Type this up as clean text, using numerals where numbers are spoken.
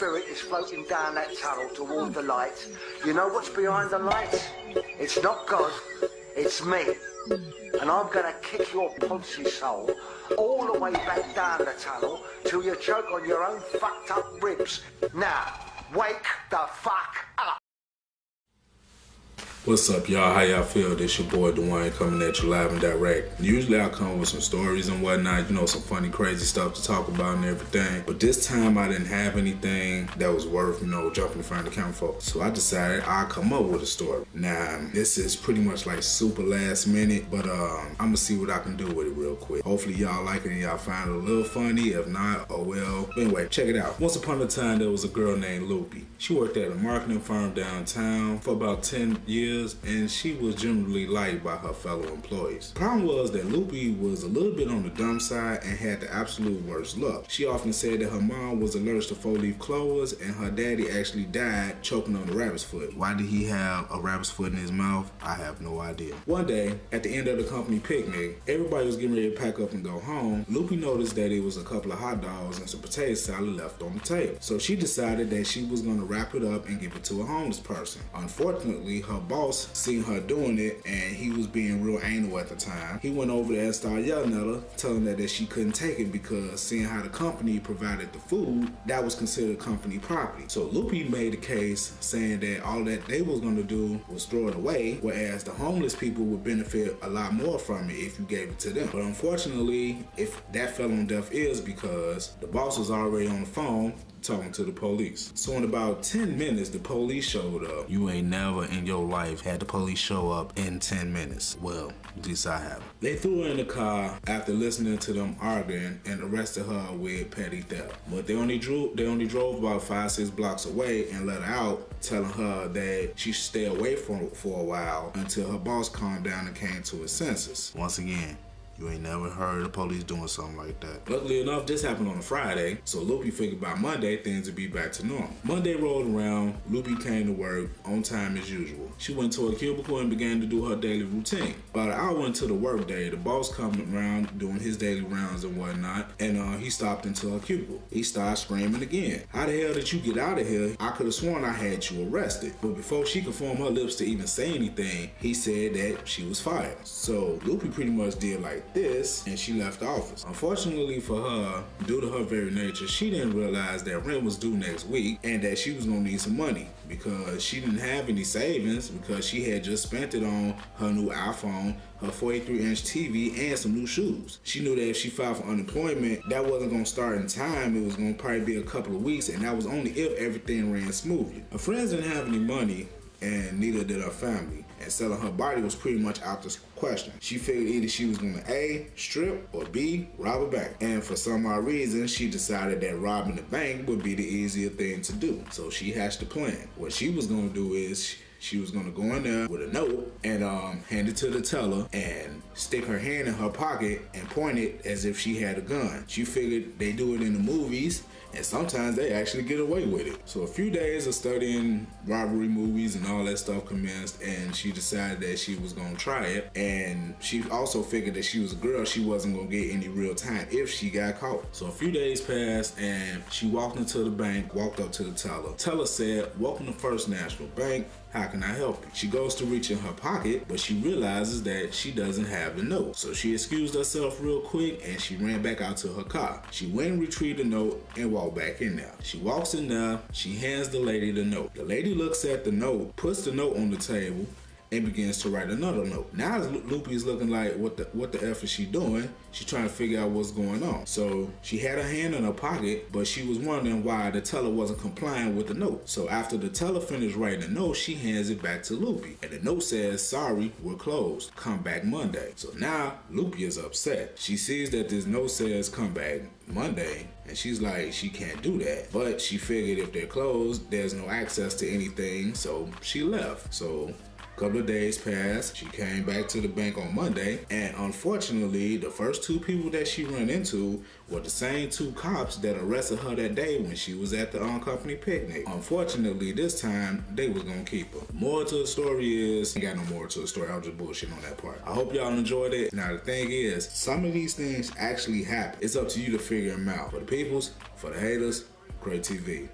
spirit is floating down that tunnel toward the light. You know what's behind the light? It's not God, it's me. And I'm gonna kick your poncy soul all the way back down the tunnel till you choke on your own fucked up ribs. Now, wake the fuck up. What's up, y'all? How y'all feel? This your boy Dwayne coming at you live and direct. Usually I come with some stories and whatnot, you know, some funny, crazy stuff to talk about and everything. But this time I didn't have anything that was worth, you know, jumping in front of the camera for. So I decided I'll come up with a story. Now, this is pretty much like super last minute, but I'm gonna see what I can do with it real quick. Hopefully y'all like it and y'all find it a little funny. If not, oh well. But anyway, check it out. Once upon a time, there was a girl named Loopy. She worked at a marketing firm downtown for about 10 years. And she was generally liked by her fellow employees. Problem was that Loopy was a little bit on the dumb side and had the absolute worst luck. She often said that her mom was allergic to 4-leaf clovers and her daddy actually died choking on a rabbit's foot. Why did he have a rabbit's foot in his mouth? I have no idea. One day, at the end of the company picnic, everybody was getting ready to pack up and go home. Loopy noticed that it was a couple of hot dogs and some potato salad left on the table. So she decided that she was going to wrap it up and give it to a homeless person. Unfortunately, her boss seen her doing it and he was being real anal at the time. He went over there and started yelling at her, telling her that she couldn't take it because seeing how the company provided the food, that was considered company property. So Loopy made a case saying that all that they was gonna do was throw it away, whereas the homeless people would benefit a lot more from it if you gave it to them. But unfortunately, if that fell on deaf ears because the boss was already on the phone talking to the police. So in about 10 minutes, the police showed up. You ain't never in your life had the police show up in 10 minutes. Well, at least I haven't. They threw her in the car after listening to them arguing and arrested her with petty theft. But they only drove about 5-6 blocks away and let her out, telling her that she should stay away from it for a while until her boss calmed down and came to his senses. Once again, you ain't never heard the police doing something like that. Luckily enough, this happened on a Friday, so Loopy figured by Monday, things would be back to normal. Monday rolled around, Loopy came to work on time as usual. She went to her cubicle and began to do her daily routine. About an hour into the work day, the boss coming around doing his daily rounds and whatnot, and he stopped into her cubicle. He started screaming again. How the hell did you get out of here? I could have sworn I had you arrested. But before she could form her lips to even say anything, he said that she was fired. So Loopy pretty much did like this and she left the office. Unfortunately for her, due to her very nature, she didn't realize that rent was due next week and that she was gonna need some money because she didn't have any savings because she had just spent it on her new iPhone, her 43-inch TV, and some new shoes. She knew that if she filed for unemployment, that wasn't gonna start in time. It was gonna probably be a couple of weeks, and that was only if everything ran smoothly. Her friends didn't have any money, and neither did her family, and selling her body was pretty much out the question. She figured either she was gonna A, strip, or B, rob a bank. And for some odd reason, she decided that robbing the bank would be the easier thing to do. So she hatched a plan. What she was gonna do is she was gonna go in there with a note and hand it to the teller and stick her hand in her pocket and point it as if she had a gun. She figured they do it in the movies and sometimes they actually get away with it. So a few days of studying robbery movies and all that stuff commenced, and she decided that she was gonna try it. And she also figured that she was a girl, she wasn't gonna get any real time if she got caught. So a few days passed and she walked into the bank, walked up to the teller. Teller said, "Welcome to First National Bank. How can I help you?" She goes to reach in her pocket, but she realizes that she doesn't have the note. So she excused herself real quick and she ran back out to her car. She went and retrieved the note and walked back in there. She walks in there, she hands the lady the note. The lady looks at the note, puts the note on the table, and begins to write another note. Now Loopy's looking like, what the F is she doing? She's trying to figure out what's going on. So she had her hand in her pocket, but she was wondering why the teller wasn't complying with the note. So after the teller finished writing the note, she hands it back to Loopy. And the note says, "Sorry, we're closed. Come back Monday." So now Loopy is upset. She sees that this note says come back Monday, and she's like, she can't do that. But she figured if they're closed, there's no access to anything, so she left. So a couple of days passed. She came back to the bank on Monday, and unfortunately, the first two people that she ran into were the same two cops that arrested her that day when she was at the company picnic. Unfortunately, this time, they was gonna keep her. Moral to the story is, I ain't got no moral to the story, I was just bullshitting on that part. I hope y'all enjoyed it. Now, the thing is, some of these things actually happen. It's up to you to figure them out. For the peoples, for the haters, KrayTV.